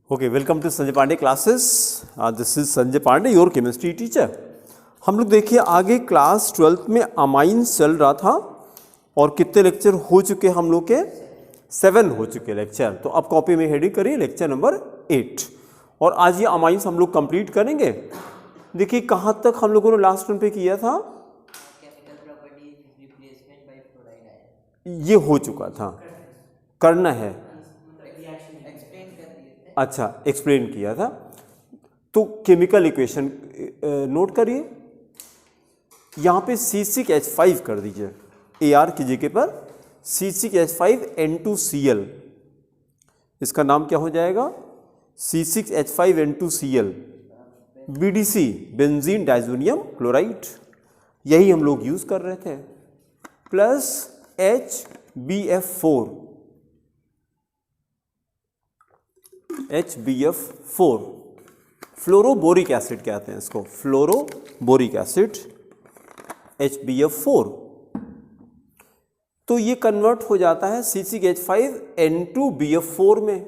Okay, welcome to Sanjay Pandey classes. This is Sanjay Pandey, your chemistry teacher. हम लोग देखिए आगे क्लास 12th में अमाइंस चल रहा था और कितने लेक्चर हो चुके हम लोग के 7 हो चुके लेक्चर। तो अब कॉपी में हेडिंग करिए लेक्चर नंबर 8 और आज ये अमाइंस हम लोग कंप्लीट करेंगे। देखिए कहाँ तक हम लोगों ने लास्ट टाइम पे किया था, ये हो चुका था, करना है, अच्छा एक्सप्लेन किया था। तो केमिकल इक्वेशन नोट करिए, यहाँ पे C6H5 कर दीजिए, AR की जगह पर C6H5N2Cl, इसका नाम क्या हो जाएगा C6H5N2Cl, BDC benzene diazonium chloride, यही हम लोग यूज कर रहे थे, प्लस HBF4 फ्लोरोबोरिक एसिड कहते हैं इसको, फ्लोरोबोरिक एसिड HBF4। तो ये कन्वर्ट हो जाता है C6H5N2BF4 में,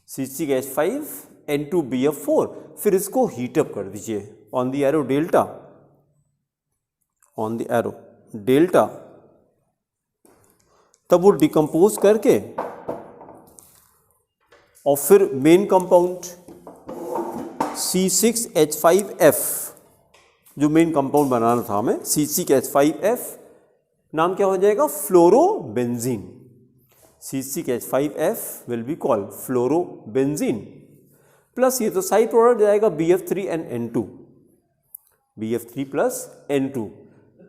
C6H5N2BF4। फिर इसको हीटअप कर दीजिए on the arrow delta, on the arrow delta, तब वो डिकम्पोज करके और फिर मेन कंपाउंड C6H5F, जो मेन कंपाउंड बनाना था हमें, C6H5F नाम क्या हो जाएगा, fluorobenzene. C6H5F will be called fluorobenzene, plus ये तो साइड प्रोडक्ट जाएगा BF3 and N2, BF3 plus N2।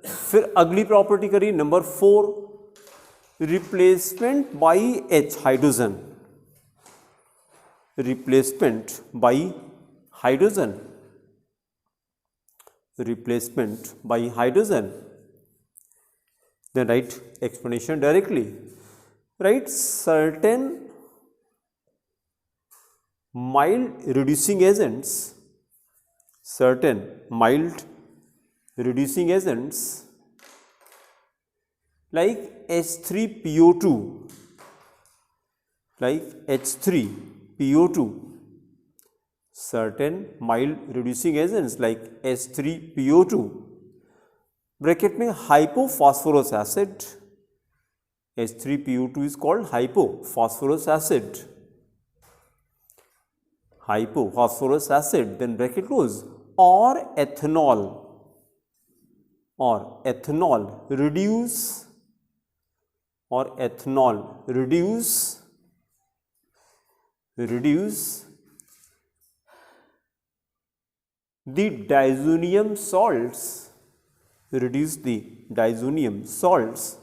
फिर अगली प्रॉपर्टी करिए number 4, replacement by H hydrogen, replacement by hydrogen, replacement by hydrogen. Then write explanation directly. Write certain mild reducing agents, certain mild reducing agents like H3PO2, like H3PO2, certain mild reducing agents like H3PO2, bracket में hypophosphorus acid, H3PO2 is called hypophosphorus acid, hypophosphorus acid, then bracket close, or ethanol, or ethanol reduce, or ethanol reduce the diazonium salts, reduce the diazonium salts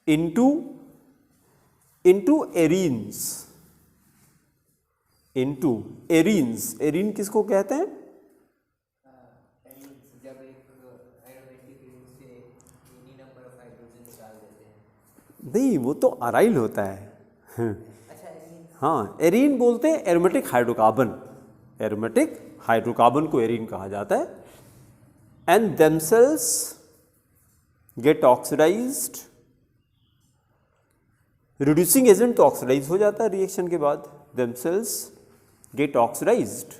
into arenes, into arenes। Arene किसको कहते हैं, जब एक aromatic ring से any number of hydrogen निकाल देते हैं। नहीं, वो तो अराइल होता है। हाँ, एरीन बोलते हैं एरोमेटिक हाइड्रोकार्बन, एरोमेटिक हाइड्रोकार्बन को एरीन कहा जाता है। And themselves get oxidized, reducing agent तो ऑक्सीडाइज हो जाता है रिएक्शन के बाद, themselves get oxidized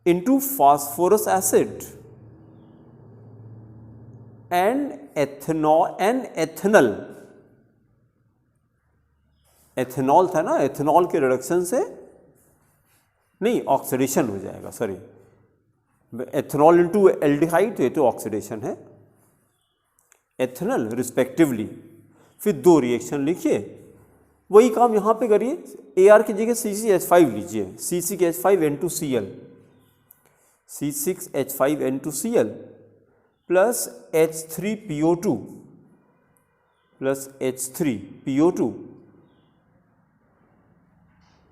into phosphorous acid and ethanol, ethanol था ना, एथेनॉल के रिडक्शन से नहीं ऑक्सीडेशन हो जाएगा, सॉरी, एथेनॉल इनटू एल्डिहाइड, तो ये तो ऑक्सीडेशन है, एथेनॉल रिस्पेक्टिवली। फिर 2 रिएक्शन लिखिए, वही काम यहाँ पे करिए, AR की जगह C6H5 लीजिए, C6H5N2Cl, C6H5N2Cl plus H3PO2 plus H3PO2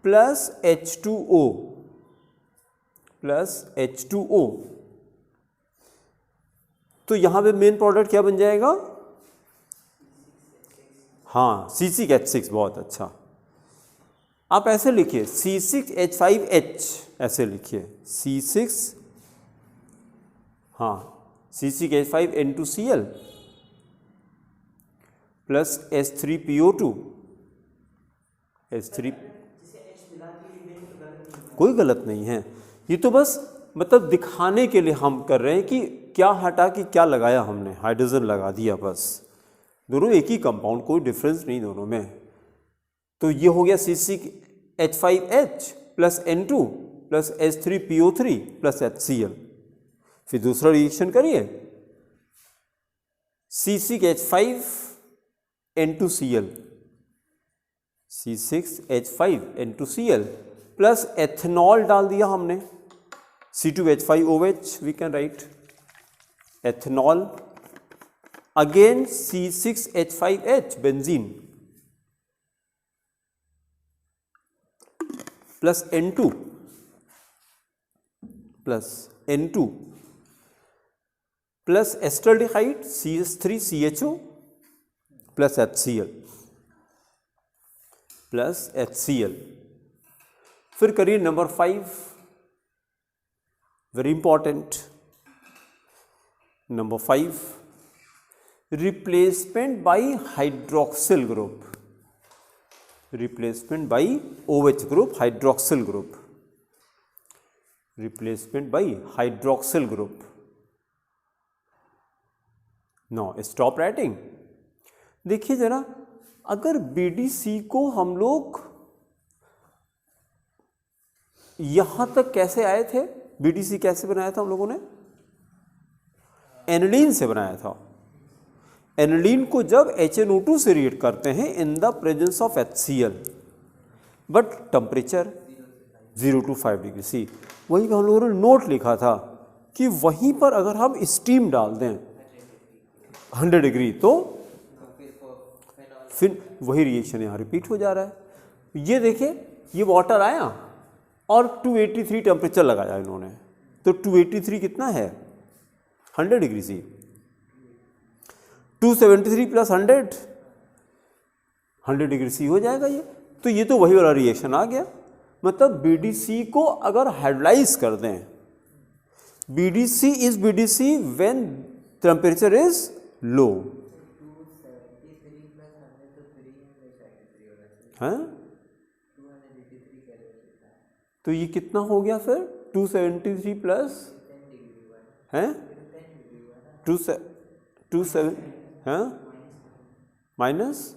plus H2O plus H2O। तो यहां पे मेन प्रोडक्ट क्या बन जाएगा, हाँ C6H6, बहुत अच्छा। आप ऐसे लिखिए C6H5H, ऐसे लिखिए C6, हाँ C6H5N2Cl प्लस H3PO2 H3 कोई गलत नहीं है, ये तो बस मतलब दिखाने के लिए हम कर रहे हैं कि क्या हटा कि क्या लगाया हमने, हाइड्रोजन लगा दिया बस, दोनों एक ही कंपाउंड, कोई डिफरेंस नहीं दोनों में। तो ये हो गया C6H5H plus N2 plus H3PO3 plus HCl। फिर दूसरा रिएक्शन करिए, C6H5N2Cl, C6H5N2Cl प्लस एथेनॉल डाल दिया हमने, C2H5OH we can write ethanol, again C6H5H benzene plus N2 plus acetaldehyde CH3CHO plus HCl। फिर करिए number 5, very important, number 5, replacement by hydroxyl group, replacement by OH group, hydroxyl group, replacement by hydroxyl group. No stop writing. देखिए जरा, अगर BDC को हम लोग यहां तक कैसे आए थे, BDC कैसे बनाया था हम लोगों ने, एनिलीन से बनाया था। एनिलीन को जब HNO2 से रिएक्ट करते हैं in the presence of HCl, but temperature 0 to 5 degree C, वहीं हम लोगों ने नोट लिखा था कि वहीं पर अगर हम स्टीम डाल दें 100 डिग्री तो फिर वही रिएक्शन यहाँ रिपीट हो जा रहा है। ये देखिए, ये वाटर आया और 283 टेम्परेचर लगाया इन्होंने, तो 283 कितना है, 100 degree C, 273 plus 100 degree C हो जाएगा ये। तो ये तो वही वाला रिएक्शन आ गया। मतलब BDC को अगर हाइड्रोलाइज कर दें, BDC is BDC when temperature is low, हैं? तो ये कितना हो गया फिर, 273 प्लस हैं 27 हैं माइनस,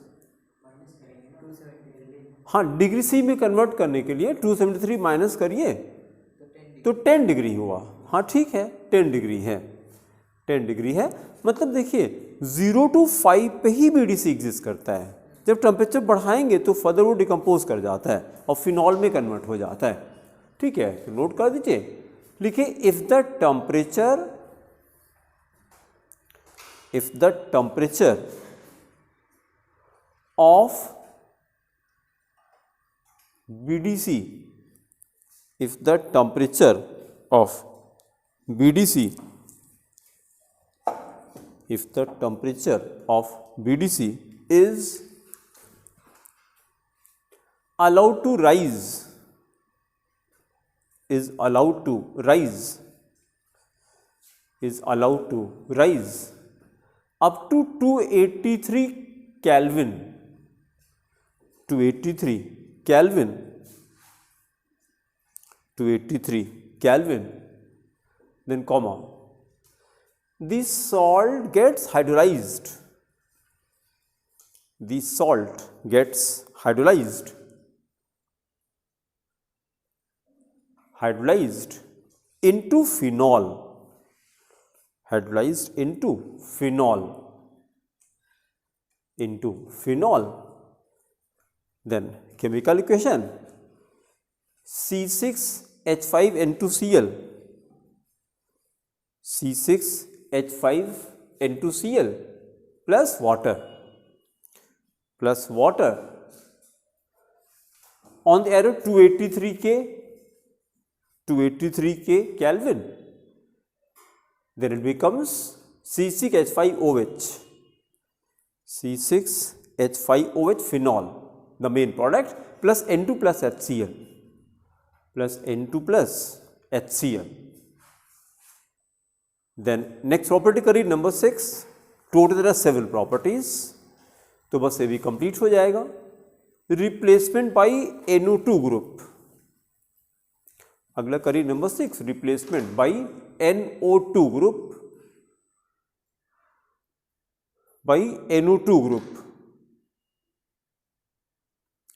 हाँ डिग्री सी में कन्वर्ट करने के लिए 273 माइनस करिए तो 10 डिग्री हुआ। हाँ ठीक है, 10 डिग्री है, 10 डिग्री है। मतलब देखिए 0 to 5 पे ही BDC एग्जिस्ट करता है, जब टेम्परेचर बढ़ाएंगे तो फर्दर वो डिकम्पोज कर जाता है और फिनॉल में कन्वर्ट हो जाता है। ठीक है, तो नोट कर दीजिए, लिखिए if the temperature of BDC, if the temperature of BDC is allowed to rise up to 283 Kelvin, 283 Kelvin, then comma, the salt gets hydrolyzed, into phenol, then chemical equation C6H5N2Cl plus water on the arrow 283 Kelvin, then it becomes C6H5OH phenol, the main product, plus N2 plus HCl, then next property करिए number 6, total there are 7 properties, तो बस ये भी complete हो जाएगा। Replacement by NO2 group. अगला करिए number 6, replacement by NO2 group, by NO2 group,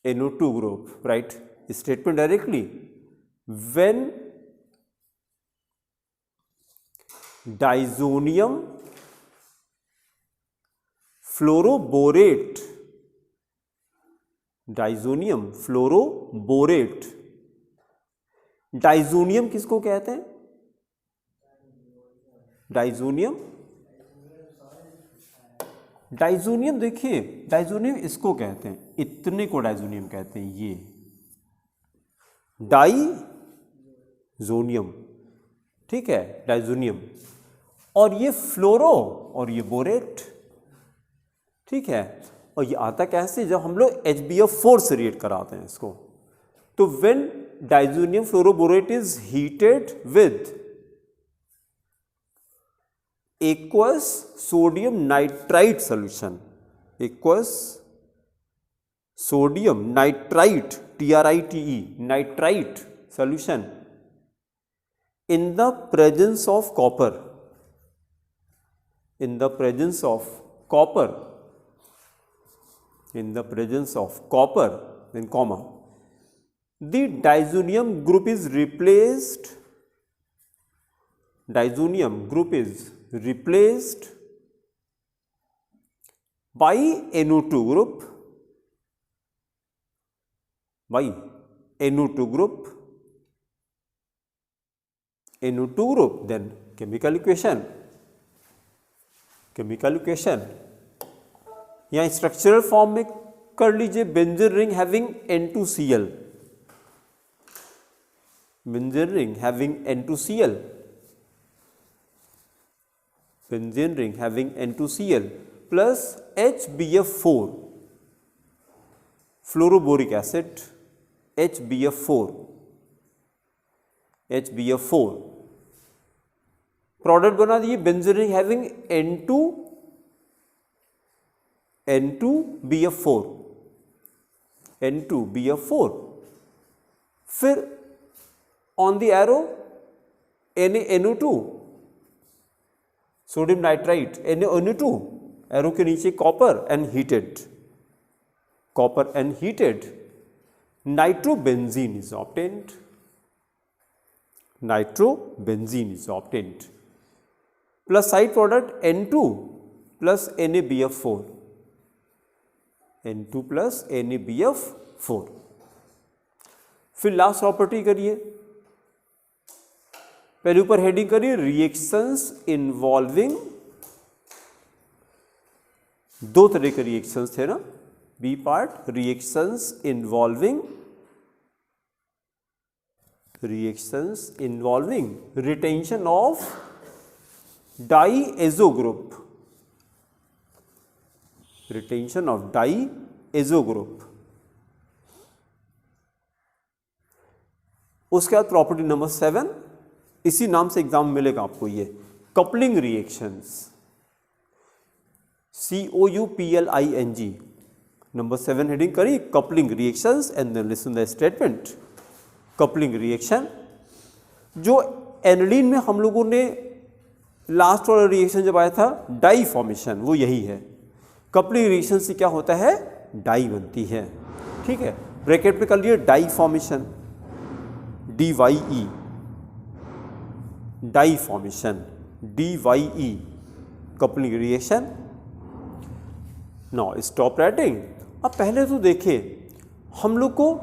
NO2 group, right? Statement directly. When diazonium fluoroborate, diazonium fluoroborate, diazonium किसको कहते हैं? डाइजोनियम, डाइजोनियम देखिए, डाइजोनियम इसको कहते हैं, इतने को डाइजोनियम कहते हैं, ये डाइजोनियम, ठीक है, डाइजोनियम। और ये फ्लोरो और ये बोरेट, ठीक है। और ये आता कैसे? जब हम लोग HbF4 से रिएक्ट कराते हैं इसको। तो when diazonium fluoroborate is heated with aqueous sodium nitrite solution, aqueous sodium nitrite, TRITE, nitrite solution in the presence of copper, in the presence of copper, in the presence of copper, then comma, the diazonium group is replaced, diazonium group is replaced by NO2 group, by NO2 group, NO2 group, then chemical equation, chemical equation यहाँ structural form में कर लीजिए, benzene ring having N2Cl, benzene ring having N2Cl, benzene ring having N2Cl plus HbF4, fluoroboric acid, HbF4, HbF4 product बना दिए, benzene ring having N2BF4, N2BF4, फिर on the arrow NaNO2, sodium nitrite, NaNO2, arrow के नीचे copper and heated, copper and heated, nitrobenzene is obtained, nitrobenzene is obtained, plus side product N2 plus NaBF4, N2 plus NaBF4। फिर last property करिए, पहले ऊपर heading करिए reactions involving, दो तरह के रिएक्शंस थे ना, B part, reactions involving, reactions involving retention of diazo group, retention of diazo group. उसके बाद प्रॉपर्टी नंबर 7, इसी नाम से एग्जाम में मिलेगा आपको, ये coupling reactions, COUPLING, number 7 heading करी, coupling reactions, and then listen the statement. Coupling reaction, जो एनिलीन में हम लोगों ने लास्ट वाला रिएक्शन जब आया था डाई फॉर्मेशन, वो यही है। कपलिंग रिएक्शन से क्या होता है? डाई बनती है, ठीक है। ब्रैकेट पे कर लिए dye formation, DYE, dye formation, DYE, coupling reaction. Now stop writing. अब पहले तो देखिए, हम लोग को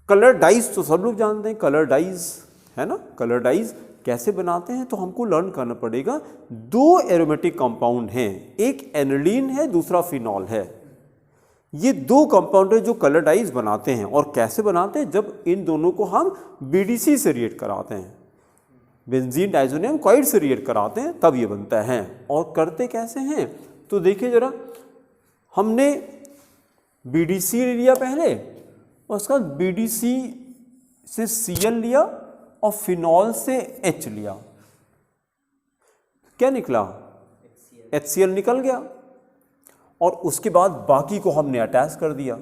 कलर डाइज तो सब लोग जानते हैं, कलर डाइज है ना, कलर डाइज कैसे बनाते हैं तो हमको लर्न करना पड़ेगा। दो एरोमेटिक कंपाउंड हैं, एक एनिलीन है, दूसरा फिनॉल है। ये दो कंपाउंड है जो कलर डाइज बनाते हैं। और कैसे बनाते हैं? जब इन दोनों को हम BDC से रिएक्ट कराते हैं, बेंजीन डाइजोनियम क्लोराइड से रिएक्ट कराते हैं, तब ये बनता है। और करते कैसे हैं तो देखिए जरा, हमने BDC लिया पहले, और उसके बाद BDC से Cl लिया और फिनॉल से H लिया, क्या निकला? HCl निकल गया। और उसके बाद बाकी को हमने अटैच कर दिया।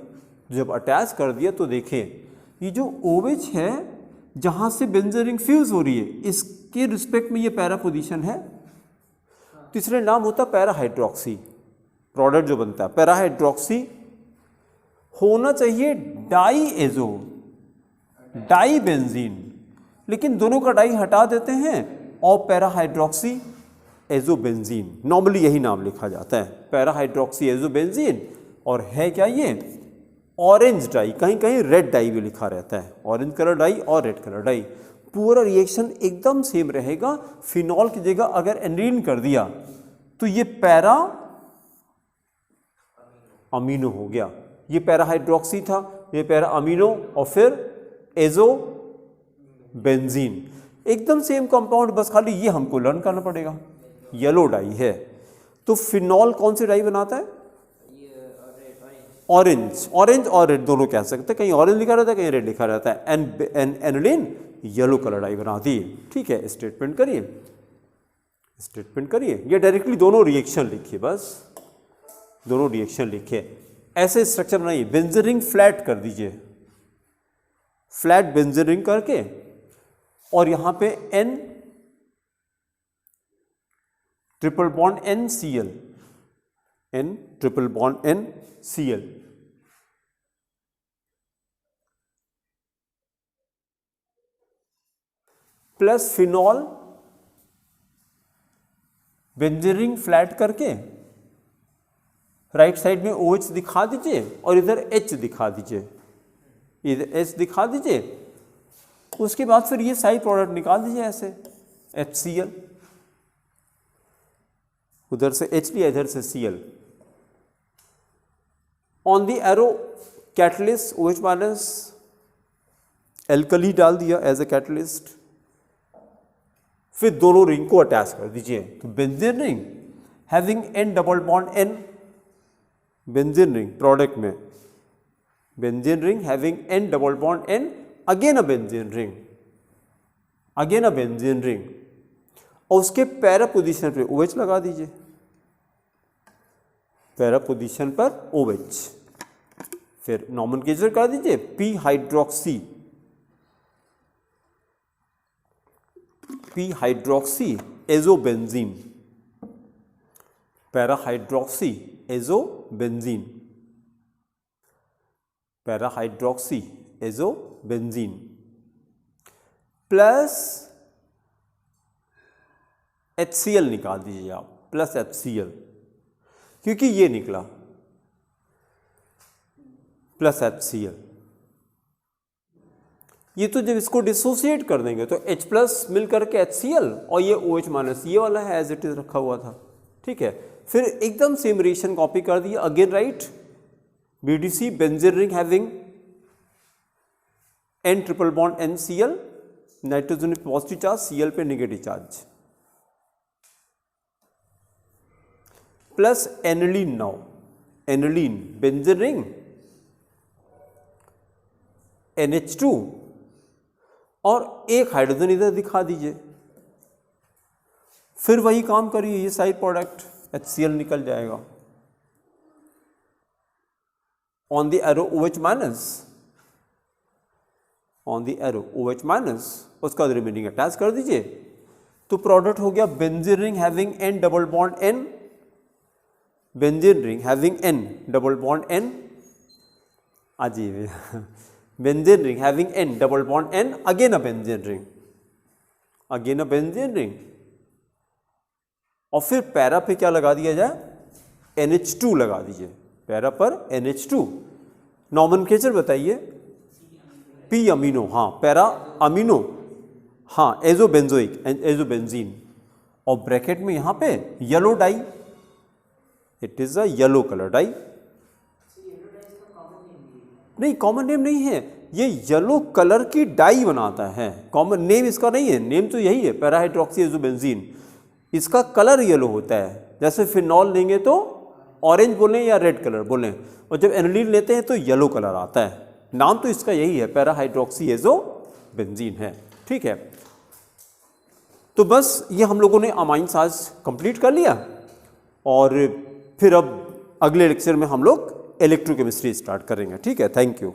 जब अटैच कर दिया तो देखिए ये जो OH है जहाँ से बेंजीन रिंग फ्यूज हो रही है इसके रिस्पेक्ट में ये पैरा पोजीशन है। तीसरे नाम होता है पैरा हाइड्रोक्सी। प्रोडक्ट जो बनता है पैरा हाइड्रोक्सी होना चाहिए डाई एजो डाई बेंजीन, लेकिन दोनों का डाई हटा देते हैं और para hydroxy azo benzene, normally यही नाम लिखा जाता है पैरा हाइड्रोक्सी एजो बेंजीन। और है क्या ये ऑरेंज डाई, कहीं कहीं रेड डाई भी लिखा रहता है, ऑरेंज कलर डाई और रेड कलर डाई। पूरा रिएक्शन एकदम सेम रहेगा। फिनॉल की जगह अगर एनरीन कर दिया तो ये पैरा अमीनो हो गया। ये पैरा हाइड्रोक्सी था, ये पैरा अमीनो और फिर एजो बेंजीन, एकदम सेम कंपाउंड, बस खाली ये हमको लर्न करना पड़ेगा। येलो डाई है तो फिनॉल कौन सी डाई बनाता है? ऑरेंज, ऑरेंज और रेड दोनों कह सकते हैं, कहीं ऑरेंज लिखा रहता है कहीं रेड लिखा रहता है। एनिलीन येलो कलर डाई बनाती है। ठीक है, स्टेटमेंट करिए, स्टेटमेंट करिए, ये डायरेक्टली दोनों रिएक्शन लिखिए, बस दोनों रिएक्शन लिखिए। ऐसे स्ट्रक्चर बनाइए, बेंजीन रिंग फ्लैट कर दीजिए, फ्लैट बेंजीन रिंग करके और यहां पे N triple bond NCl, N triple bond NCl, plus phenol benzene ring flat करके राइट साइड में OH दिखा दीजिए और इधर H दिखा दीजिए, इधर H दिखा दीजिए। उसके बाद फिर ये साइड प्रोडक्ट निकाल दीजिए ऐसे HCl, उधर से H लिया इधर से Cl। On the arrow catalyst OH minus alkali डाल दिया एज ए कैटलिस्ट, फिर दोनों रिंग को अटैच कर दीजिए। तो benzene ring having N double bond N, benzene ring product में benzene ring having N double bond N, again a benzene ring, again a benzene ring, और उसके पैरा पोजीशन पे OH लगा दीजिए, पैरा पोजीशन पर OH, फिर nomenclature कर दीजिए P hydroxy, P hydroxy azobenzene, para hydroxy azobenzene, para hydroxy azobenzene plus HCl निकाल दीजिए आप, प्लस HCl, क्योंकि ये निकला प्लस HCl। ये तो जब इसको डिसोसिएट कर देंगे तो H प्लस मिल करके HCl और ये OH माइनस ये वाला है एज इट इज रखा हुआ था। ठीक है, फिर एकदम सेम रिएक्शन कॉपी कर दिया, again right BDC benzene ring having N triple bond NCl, nitrogen पे पॉजिटिव चार्ज, Cl पे negative charge, plus aniline, now aniline benzene ring NH2 और एक हाइड्रोजन इधर दिखा दीजिए, फिर वही काम करिए, ये साइड प्रोडक्ट HCl निकल जाएगा। On the arrow OH minus, on the arrow OH minus, उसका रिमेनिंग अटैच कर दीजिए, तो प्रोडक्ट हो गया benzene ring having N double bond N, benzene ring having N double bond N, अजीब benzene ring having N double bond N, again a benzene ring, again a benzene ring, और फिर para पे क्या लगा दिया जाए NH2 लगा दीजिए, पैरा पर NH2। नॉमेनक्लेचर बताइए P अमीनो, हाँ पैरा अमीनो, हाँ एजोबेंजोइक एजोबेंजीन, और ब्रैकेट में यहाँ पे yellow dye, it is a yellow colour dye. नहीं कॉमन नेम नहीं है, ये येलो कलर की डाई बनाता है, कॉमन नेम इसका नहीं है, नेम तो यही है पैरा हाइड्रोक्सी एजोबेंजीन, इसका कलर येलो होता है। जैसे फिनॉल लेंगे तो ऑरेंज बोलें या रेड कलर बोलें, और जब एनिलीन लेते हैं तो येलो कलर आता है, नाम तो इसका यही है पैरा हाइड्रोक्सी एजोबेंजीन है। ठीक है, तो बस ये हम लोगों ने अमाइंस आज कंप्लीट कर लिया, और फिर अब अगले लेक्चर में हम लोग इलेक्ट्रोकेमिस्ट्री स्टार्ट करेंगे। ठीक है, थैंक यू।